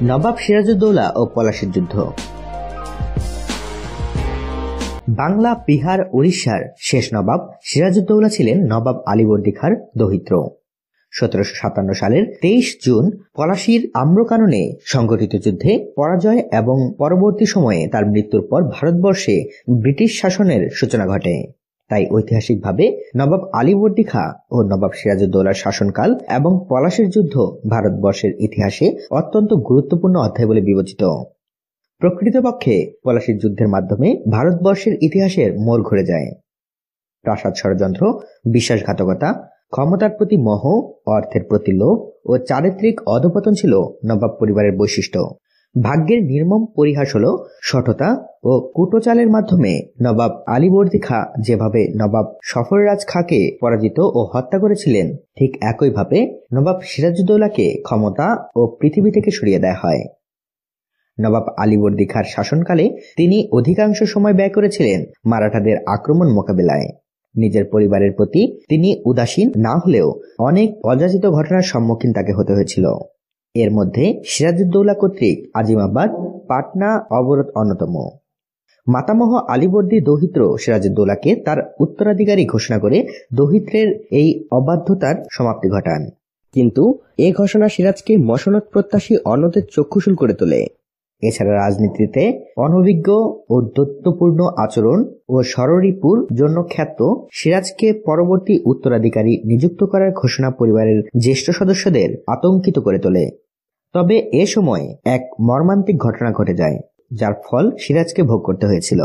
নবাব সিরাজউদ্দৌলা ও পলাশীর যুদ্ধ। বাংলা, বিহার, উড়িষ্যার শেষ নবাব সিরাজউদ্দৌলা ছিলেন নবাব আলীবর্দী খাঁর দৌহিত্র। 1757 সালের 23 জুন পলাশীর আম্রকাননে সংঘটিত যুদ্ধে পরাজয় এবং পরবর্তী সময়ে তার মৃত্যুর পর ভারতবর্ষে ব্রিটিশ শাসনের সূচনা ঘটে। তাই ঐতিহাসিকভাবে নবাব আলীবর্দী খাঁ ও নবাব সিরাজউদ্দৌলার শাসনকাল এবং পলাশীর যুদ্ধ ভারতবর্ষের ইতিহাসে অত্যন্ত গুরুত্বপূর্ণ অধ্যায় বলে বিবেচিত। প্রকৃতপক্ষে পলাশীর যুদ্ধের মাধ্যমে ভারতবর্ষের ইতিহাসের মোড় ঘুরে যায়। প্রাসাদ ষড়যন্ত্র, বিশ্বাসঘাতকতা, ক্ষমতার প্রতি মোহ, অর্থের প্রতি লোভ ও চারিত্রিক অধঃপতন ছিল নবাব পরিবারের বৈশিষ্ট্য। ভাগ্যের নির্মম পরিহাস হল সঠতা ও কুটচালের মাধ্যমে নবাব আলীবর্দী খাঁ যেভাবে নবাব সফররাজ খাঁকে পরাজিত ও হত্যা করেছিলেন, ঠিক একইভাবে নবাব সিরাজউদ্দৌলাকে ক্ষমতা ও পৃথিবী থেকে সরিয়ে দেয়া হয়। নবাব আলীবর্দী খাঁর শাসনকালে তিনি অধিকাংশ সময় ব্যয় করেছিলেন মারাঠাদের আক্রমণ মোকাবিলায়। নিজের পরিবারের প্রতি তিনি উদাসীন না হলেও অনেক অযাচিত ঘটনার সম্মুখীন তাকে হতে হয়েছিল। এর মধ্যে সিরাজউদ্দৌলা কর্তৃক আজিমাবাদ, পাটনা অবরোধ অন্যতম। মাতামহ আলীবর্দী দৌহিত্র সিরাজউদ্দৌলাকে তার উত্তরাধিকারী ঘোষণা করে দৌহিত্রের এই অবাধ্যতার সমাপ্তি ঘটান। কিন্তু এ ঘোষণা সিরাজকে মসনদ প্রত্যাশী অন্যদের চক্ষুশূল করে তোলে। এছাড়া রাজনীতিতে অনভিজ্ঞ ও দৈত্যপূর্ণ আচরণ ও ষড়রিপুর জন্য খ্যাত সিরাজকে পরবর্তী উত্তরাধিকারী নিযুক্ত করার ঘোষণা পরিবারের জ্যেষ্ঠ সদস্যদের আতঙ্কিত করে তোলে। তবে এ সময় এক মর্মান্তিক ঘটনা ঘটে যায়, যার ফল সিরাজকে ভোগ করতে হয়েছিল।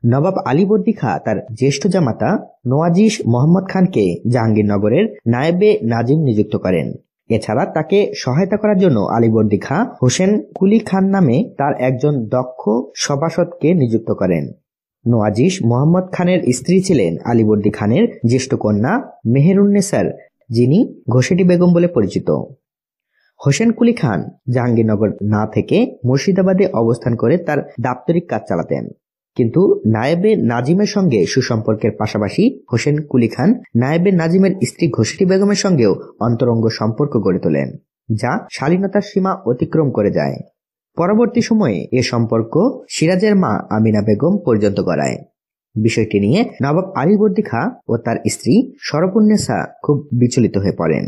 নবাব আলীবর্দী খাঁ তার জ্যেষ্ঠ জামাতা নওয়াজিশ মোহাম্মদ খানকে জাহাঙ্গীরনগরের নায়েবে নাজিম নিযুক্ত করেন। এছাড়া তাকে সহায়তা করার জন্য আলীবর্দী খাঁ হোসেন কুলি খান নামে তার একজন দক্ষ সভাসদকে নিযুক্ত করেন। নওয়াজিশ মোহাম্মদ খানের স্ত্রী ছিলেন আলীবর্দী খানের জ্যেষ্ঠ কন্যা মেহেরুন্নেসার, যিনি ঘোষেটি বেগম বলে পরিচিত। হোসেন কুলি খান জাহাঙ্গীরনগর না থেকে মুর্শিদাবাদে অবস্থান করে তার দাপ্তরিক কাজ চালাতেন। কিন্তু নায়েবে নাজিমের সঙ্গে সুসম্পর্কের পাশাপাশি হোসেন কুলি খান নায়েবে নাজিমের স্ত্রী ঘোষেটি বেগমের সঙ্গেও অন্তরঙ্গ সম্পর্ক গড়ে তোলেন, যা শালীনতার সীমা অতিক্রম করে যায়। পরবর্তী সময়ে এ সম্পর্ক সিরাজের মা আমিনা বেগম পর্যন্ত গড়ায়। বিষয়টি নিয়ে নবাব আলীবর্দী খাঁ ও তার স্ত্রী শরফুন্নেসা খুব বিচলিত হয়ে পড়েন।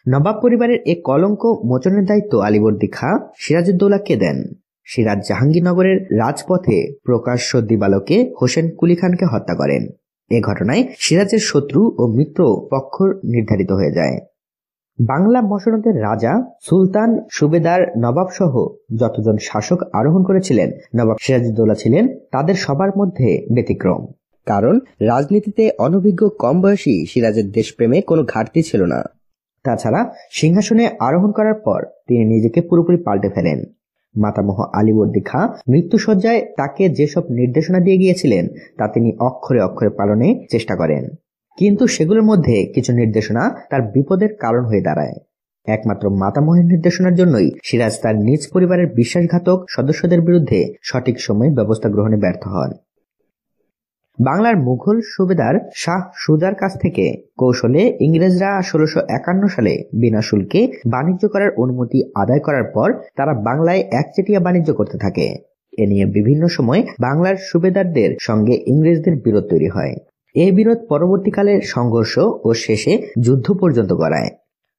নবাব পরিবারের এ কলঙ্ক মোচনের দায়িত্ব আলীবর্দী খাঁ সিরাজউদ্দৌলাকে দেন। সিরাজ জাহাঙ্গীরনগরের রাজপথে প্রকাশ্য দিবালোকে হোসেন কুলি খানকে হত্যা করেন। এ ঘটনায় সিরাজের শত্রু ও মিত্র পক্ষ নির্ধারিত হয়ে যায়। বাংলা মসনদের রাজা, সুলতান, সুবেদার, নবাব সহ যতজন শাসক আরোহণ করেছিলেন, নবাব সিরাজউদ্দৌলা ছিলেন তাদের সবার মধ্যে ব্যতিক্রম। কারণ রাজনীতিতে অনভিজ্ঞ কম বয়সী সিরাজের দেশপ্রেমে কোনো ঘাটতি ছিল না। তাছাড়া সিংহাসনে আরোহণ করার পর তিনি নিজেকে পুরোপুরি পাল্টে ফেলেন। মাতামহ আলীবর্দী খাঁ মৃত্যুসজ্জায় তাকে যেসব নির্দেশনা দিয়ে গিয়েছিলেন তা তিনি অক্ষরে অক্ষরে পালনে চেষ্টা করেন, কিন্তু সেগুলোর মধ্যে কিছু নির্দেশনা তার বিপদের কারণ হয়ে দাঁড়ায়। একমাত্র মাতামহের নির্দেশনার জন্যই সিরাজ তার নিজ পরিবারের বিশ্বাসঘাতক সদস্যদের বিরুদ্ধে সঠিক সময়ে ব্যবস্থা গ্রহণে ব্যর্থ হন। বাংলার মুঘল সুবেদার শাহ সুজার কাছ থেকে কৌশলে ইংরেজরা 1651 সালে বিনা শুল্কে বাণিজ্য করার অনুমতি আদায় করার পর তারা বাংলায় একচেটিয়া বাণিজ্য করতে থাকে। এ নিয়ে বিভিন্ন সময় বাংলার সুবেদারদের সঙ্গে ইংরেজদের বিরোধ তৈরি হয়। এই বিরোধ পরবর্তীকালে সংঘর্ষ ও শেষে যুদ্ধ পর্যন্ত গড়ায়।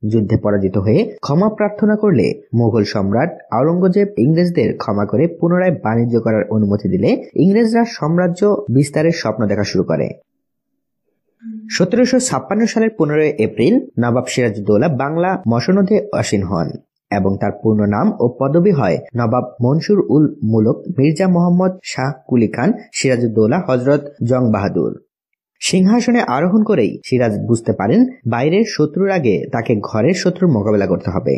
যুদ্ধে পরাজিত হয়ে ক্ষমা প্রার্থনা করলে মুঘল সম্রাট আওরঙ্গজেব ইংরেজদের ক্ষমা করে পুনরায় বাণিজ্য করার অনুমতি দিলে ইংরেজরা সাম্রাজ্য বিস্তারের স্বপ্ন দেখা শুরু করে। 1756 সালের 15 এপ্রিল নবাব সিরাজউদ্দৌলা বাংলা মসনদে আসীন হন এবং তার পূর্ণ নাম ও পদবি হয় নবাব মনসুর উল মুলক মির্জা মোহাম্মদ শাহ কুলি খান সিরাজউদ্দৌলা হযরত জং বাহাদুর। সিংহাসনে আরোহণ করেই সিরাজ বুঝতে পারেন বাইরের শত্রুর আগে তাকে ঘরের শত্রুর মোকাবেলা করতে হবে।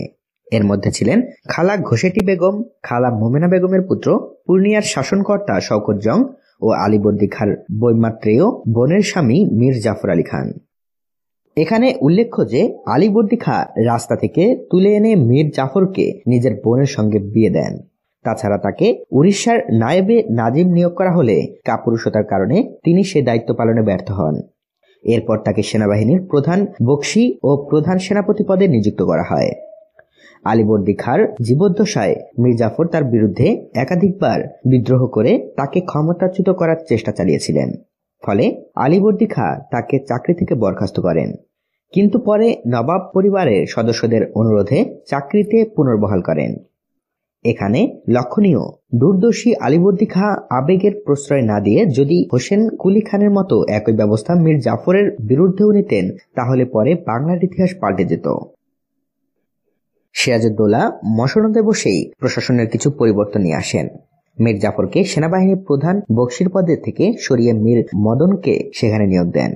এর মধ্যে ছিলেন খালা ঘোষেটি বেগম, খালা মোমেনা বেগমের পুত্র পূর্ণিয়ার শাসনকর্তা শওকত জং ও আলীবর্দী খাঁর বৈমাত্রেয় বোনের স্বামী মীর জাফর আলী খান। এখানে উল্লেখ্য যে আলীবর্দী খাঁ রাস্তা থেকে তুলে এনে মীর জাফরকে নিজের বোনের সঙ্গে বিয়ে দেন। তাছাড়া তাকে উড়িষ্যার নায়েবে নাজিম নিয়োগ করা হলে কাপুরুষতার কারণে তিনি সে দায়িত্ব পালনে ব্যর্থ হন। এরপর তাকে সেনাবাহিনীর প্রধান বক্সি ও প্রধান সেনাপতি পদে নিযুক্ত করা হয়। আলীবর্দী খাঁর জীবদ্দশায় মীর জাফর তার বিরুদ্ধে একাধিকবার বিদ্রোহ করে তাকে ক্ষমতাচ্যুত করার চেষ্টা চালিয়েছিলেন। ফলে আলীবর্দী খাঁ তাকে চাকরি থেকে বরখাস্ত করেন, কিন্তু পরে নবাব পরিবারের সদস্যদের অনুরোধে চাকরিতে পুনর্বহাল করেন। এখানে লক্ষণীয়, দূরদর্শী আলীবর্দী খাঁ আবেগের প্রশ্রয় না দিয়ে যদি হোসেন কুলি খানের মতো একই ব্যবস্থা মীর জাফরের বিরুদ্ধেও নিতেন, তাহলে পরে বাংলার ইতিহাস পাল্টে যেত। সিরাজউদ্দৌলা মসনদে বসেই প্রশাসনের কিছু পরিবর্তন নিয়ে আসেন। মীর জাফরকে সেনাবাহিনীর প্রধান বক্সির পদে থেকে সরিয়ে মীর মদনকে সেখানে নিয়োগ দেন।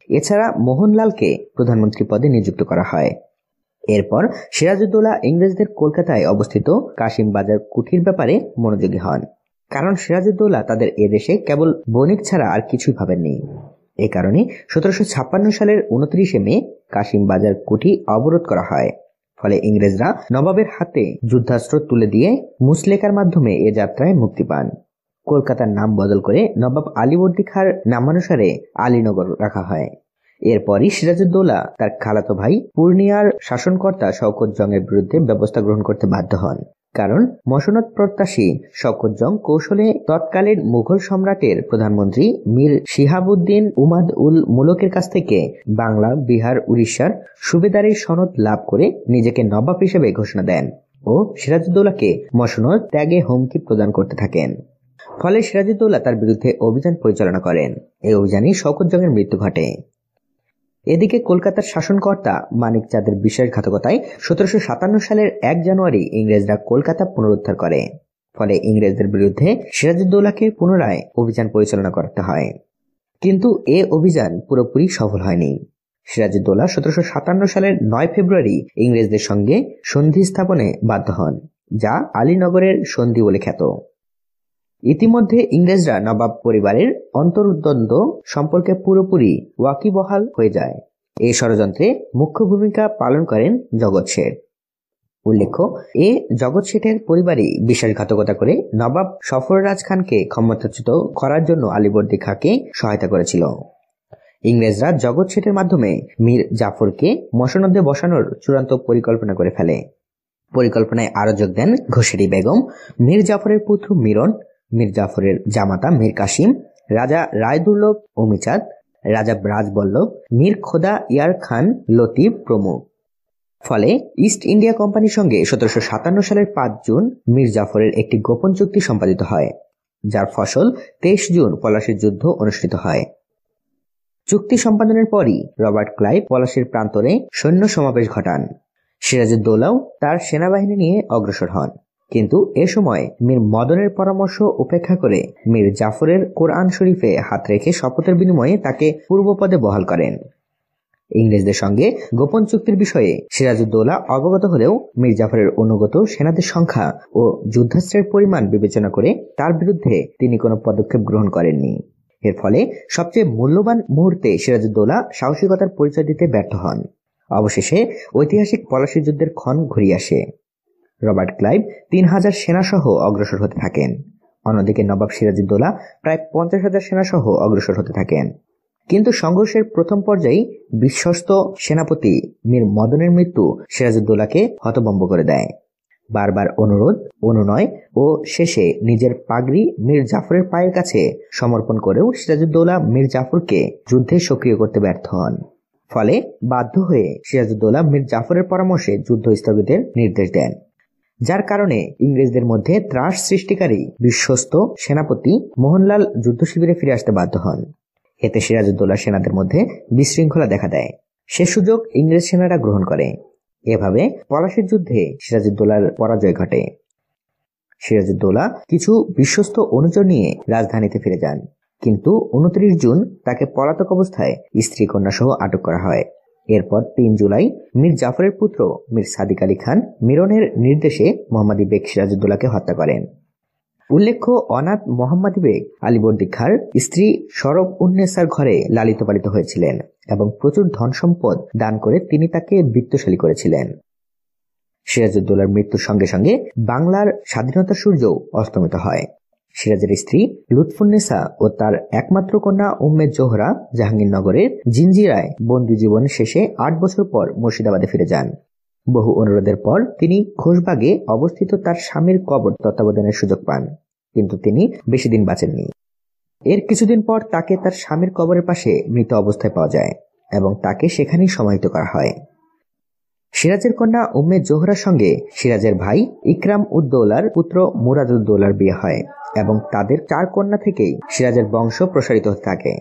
এছাড়া মোহনলালকে প্রধানমন্ত্রী পদে নিযুক্ত করা হয়। এরপর সিরাজউদ্দৌলা ইংরেজদের কলকাতায় অবস্থিত কাশিম বাজার কুঠির ব্যাপারে মনোযোগী হন, কারণ সিরাজউদ্দৌলা তাদের এদেশে কেবল বণিক ছাড়া আর কিছুই ভাবেননি। এ কারণে 1756 সালের 29 মে কাশিম বাজার কুঠি অবরোধ করা হয়। ফলে ইংরেজরা নবাবের হাতে যুদ্ধাস্ত্র তুলে দিয়ে মুসলেকার মাধ্যমে এ যাত্রায় মুক্তি পান। কলকাতার নাম বদল করে নবাব আলীবর্দী খাঁর নামানুসারে আলীনগর রাখা হয়। এরপরই সিরাজউদ্দৌলা তার খালাতো ভাই পূর্ণিয়ার শাসনকর্তা শওকত জংয়ের বিরুদ্ধে ব্যবস্থা গ্রহণ করতে বাধ্য হন, কারণ মসনদ প্রত্যাশী শওকত জং কৌশলে তৎকালীন মুঘল সম্রাটের প্রধানমন্ত্রী মীর শিহাবুদ্দিন উমাদ উল মুলকের কাছ থেকে বাংলা, বিহার, উড়িষ্যার সুবেদারের সনদ লাভ করে নিজেকে নবাব হিসেবে ঘোষণা দেন ও সিরাজউদ্দৌলাকে মসনদ ত্যাগে হুমকি প্রদান করতে থাকেন। ফলে সিরাজউদ্দৌলা তার বিরুদ্ধে অভিযান পরিচালনা করেন। এই অভিযানে শওকত জংয়ের মৃত্যু ঘটে। এদিকে কলকাতার শাসনকর্তা মানিক চাঁদের বিশ্বাসঘাতকতায় 1757 সালের 1 জানুয়ারি ইংরেজরা কলকাতা পুনরুদ্ধার করে। ফলে ইংরেজদের বিরুদ্ধে সিরাজউদ্দৌলাকে পুনরায় অভিযান পরিচালনা করতে হয়, কিন্তু এ অভিযান পুরোপুরি সফল হয়নি। সিরাজউদ্দৌলা 1757 সালের 9 ফেব্রুয়ারি ইংরেজদের সঙ্গে সন্ধি স্থাপনে বাধ্য হন, যা আলীনগরের সন্ধি বলে খ্যাত। ইতিমধ্যে ইংরেজরা নবাব পরিবারের অন্তর্দ্বন্দ্ব সম্পর্কে পুরোপুরি ওয়াকিবহাল হয়ে যায়। এই ষড়যন্ত্রে মুখ্য ভূমিকা পালন করেন জগৎ শেঠ। উল্লেখ্য, এ জগৎ শেঠের পরিবারই বিশ্বাসঘাতকতা করে নবাব সফররাজ খানকে ক্ষমতাচ্যুত করার জন্য আলীবর্দী খাঁকে সহায়তা করেছিল। ইংরেজরা জগৎ শেঠের মাধ্যমে মীর জাফরকে মসনদে বসানোর চূড়ান্ত পরিকল্পনা করে ফেলে। পরিকল্পনায় আরো যোগ দেন ঘোষেরি বেগম, মীর জাফরের পুত্র মিরন, মীর জাফরের জামাতা মীর কাসিম, রাজা রায়দুর্লভ অমিচাঁদ, রাজা রাজবল্লভ, মীর খোদা ইয়ার খান লতিফ প্রমুখ। ফলে ইস্ট ইন্ডিয়া কোম্পানির সঙ্গে 1757 সালের 5 জুন মীর জাফরের একটি গোপন চুক্তি সম্পাদিত হয়, যার ফসল 23 জুন পলাশীর যুদ্ধ অনুষ্ঠিত হয়। চুক্তি সম্পাদনের পরই রবার্ট ক্লাইভ পলাশীর প্রান্তরে সৈন্য সমাবেশ ঘটান। সিরাজউদ্দৌলাও তার সেনাবাহিনী নিয়ে অগ্রসর হন, কিন্তু এ সময় মীর মদনের পরামর্শ উপেক্ষা করে মীর জাফরের কোরআন শরীফে হাত রেখে শপথের বিনিময়ে তাকে পূর্বপদে বহাল করেন। ইংরেজদের সঙ্গে গোপন চুক্তির বিষয়ে সিরাজউদ্দৌলা অবগত হলেও মীর জাফরের অনুগত সেনাদের সংখ্যা ও যুদ্ধাস্ত্রের পরিমাণ বিবেচনা করে তার বিরুদ্ধে তিনি কোনো পদক্ষেপ গ্রহণ করেননি। এর ফলে সবচেয়ে মূল্যবান মুহূর্তে সিরাজউদ্দৌলা সাহসিকতার পরিচয় দিতে ব্যর্থ হন। অবশেষে ঐতিহাসিক পলাশী যুদ্ধের ক্ষণ ঘুরিয়ে আসে। রবার্ট ক্লাইভ 3000 সেনা সহ অগ্রসর হতে থাকেন। অন্যদিকে নবাব সিরাজউদ্দৌলা প্রায় 50,000 সেনা সহ অগ্রসর হতে থাকেন। কিন্তু সংঘর্ষের প্রথম পর্যায়ে বিশ্বস্ত সেনাপতি মীর মদনের মৃত্যু সিরাজউদ্দৌলাকে হতভম্ব করে দেয়। বারবার অনুরোধ, অনুনয় ও শেষে নিজের পাগড়ি মীর জাফরের পায়ের কাছে সমর্পণ করেও সিরাজউদ্দৌলা মীর জাফরকে যুদ্ধে সক্রিয় করতে ব্যর্থ হন। ফলে বাধ্য হয়ে সিরাজউদ্দৌলা মীর জাফরের পরামর্শে যুদ্ধ স্থগিতের নির্দেশ দেন, যার কারণে ইংরেজদের মধ্যে ত্রাস সৃষ্টিকারী বিশ্বস্ত সেনাপতি মোহনলাল যুদ্ধ শিবিরে ফিরে আসতে বাধ্য হন। এতে সিরাজউদ্দৌলার সেনাদের মধ্যে বিশৃঙ্খলা দেখা দেয়। সে সুযোগ ইংরেজ সেনারা গ্রহণ করে। এভাবে পলাশীর যুদ্ধে সিরাজউদ্দৌলার পরাজয় ঘটে। সিরাজউদ্দৌলা কিছু বিশ্বস্ত অনুচর নিয়ে রাজধানীতে ফিরে যান, কিন্তু 29 জুন তাকে পলাতক অবস্থায় স্ত্রী কন্যা সহ আটক করা হয়। এরপর 3 জুলাই মীর জাফরের পুত্র মীর সাদিক আলী খান মিরনের নির্দেশে মোহাম্মদী বেগ সিরাজউদ্দৌলাকে হত্যা করেন। উল্লেখ্য, অনাথ মোহাম্মদী বেগ আলীবর্দী খাঁর স্ত্রী শরফ উন্নেসার ঘরে লালিত পালিত হয়েছিলেন এবং প্রচুর ধন সম্পদ দান করে তিনি তাকে বৃত্তশালী করেছিলেন। সিরাজউদ্দৌলার মৃত্যুর সঙ্গে সঙ্গে বাংলার স্বাধীনতার সূর্য অস্তমিত হয়। সিরাজের স্ত্রী লুৎফুন্নেসা ও তার একমাত্র কন্যা উম্মে জোহরা জাহাঙ্গীরনগরের জিঞ্জিরায় বন্দি জীবন শেষে ৮ বছর পর মুর্শিদাবাদে ফিরে যান। বহু অনুরোধের পর তিনি খোশবাগে অবস্থিত তার স্বামীর কবর তত্ত্বাবধানের সুযোগ পান, কিন্তু তিনি বেশি দিন বাঁচেননি। এর কিছুদিন পর তাকে তার স্বামীর কবরের পাশে মৃত অবস্থায় পাওয়া যায় এবং তাকে সেখানেই সমাহিত করা হয়। সিরাজের কন্যা উম্মে জোহরার সঙ্গে সিরাজের ভাই ইকরাম উদ্দৌলার পুত্র মুরাদ উদ্দৌলার বিয়ে হয় এবং তাদের 4 কন্যা থেকেই সিরাজের বংশ প্রসারিত হতে থাকে।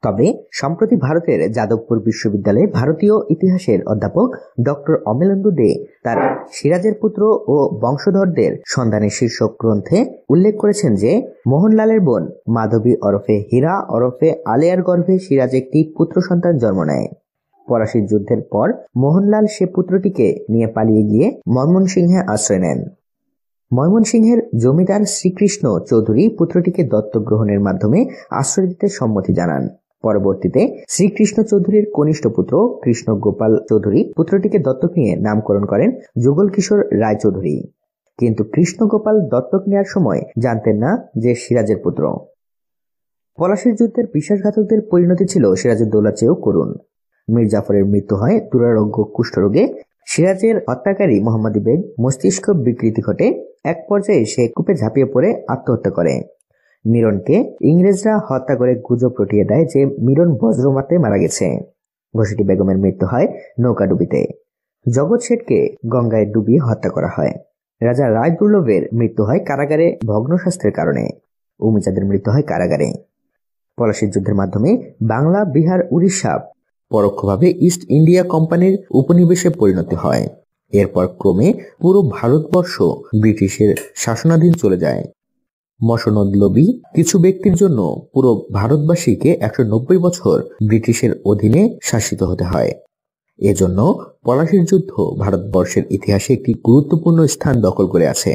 তবে সম্প্রতি ভারতের যাদবপুর বিশ্ববিদ্যালয়ে ভারতীয় ইতিহাসের অধ্যাপক ডক্টর অমলেন্দু দে তার সিরাজের পুত্র ও বংশধরদের সন্ধানের শীর্ষক গ্রন্থে উল্লেখ করেছেন যে মোহনলালের বোন মাধবী ওরফে হীরা ওরফে আলেয়ার গর্ভে সিরাজ একটি পুত্র সন্তান জন্ম নেয়। পলাশীর যুদ্ধের পর মোহনলাল সে পুত্রটিকে নিয়ে পালিয়ে গিয়ে ময়মনসিংহে আশ্রয় নেন। ময়মনসিংহের জমিদার শ্রীকৃষ্ণ চৌধুরী পুত্রটিকে দত্তক গ্রহণের মাধ্যমে আশ্রয় দিতে সম্মতি জানান। পরবর্তীতে শ্রীকৃষ্ণ চৌধুরীর কনিষ্ঠ পুত্র কৃষ্ণ গোপাল চৌধুরী পুত্রটিকে দত্তক নিয়ে নামকরণ করেন যুগল কিশোর রায় চৌধুরী, কিন্তু কৃষ্ণ গোপাল দত্তক নেওয়ার সময় জানতেন না যে সিরাজের পুত্র। পলাশীর যুদ্ধের বিশ্বাসঘাতকদের পরিণতি ছিল সিরাজউদ্দৌলার চেয়েও করুণ। মীর জাফরের মৃত্যু হয় দুরারোগ্য কুষ্ঠরোগে। সিরাজের হত্যাকারী মোহাম্মদী বেগ মস্তিষ্ক বিকৃতি ঘটে। এক পর্যায়ে সে কূপে ঝাঁপিয়ে পড়ে আত্মহত্যা করে। মিরনকে ইংরেজরা হত্যা করে গুজব রটিয়ে দেয় যে মিরন বজ্রমাতে মারা গেছে। ঘসেটি বেগমের মৃত্যু হয় নৌকাডুবিতে। জগৎ শেঠকে গঙ্গায় ডুবিয়ে হত্যা করা হয়। রাজা রায় দুর্লভের মৃত্যু হয় কারাগারে ভগ্নস্বাস্থ্যের কারণে। উমিচাঁদের মৃত্যু হয় কারাগারে। পলাশীর যুদ্ধের মাধ্যমে বাংলা, বিহার, উড়িষ্যা পরোক্ষভাবে ইস্ট ইন্ডিয়া কোম্পানির উপনিবেশে পরিণত হয়। এরপর ক্রমে পুরো ভারতবর্ষ ব্রিটিশের শাসনাধীন চলে যায়। মসনদলোভী কিছু ব্যক্তির জন্য পুরো ভারতবাসীকে 190 বছর ব্রিটিশের অধীনে শাসিত হতে হয়। এজন্য পলাশীর যুদ্ধ ভারতবর্ষের ইতিহাসে একটি গুরুত্বপূর্ণ স্থান দখল করে আছে।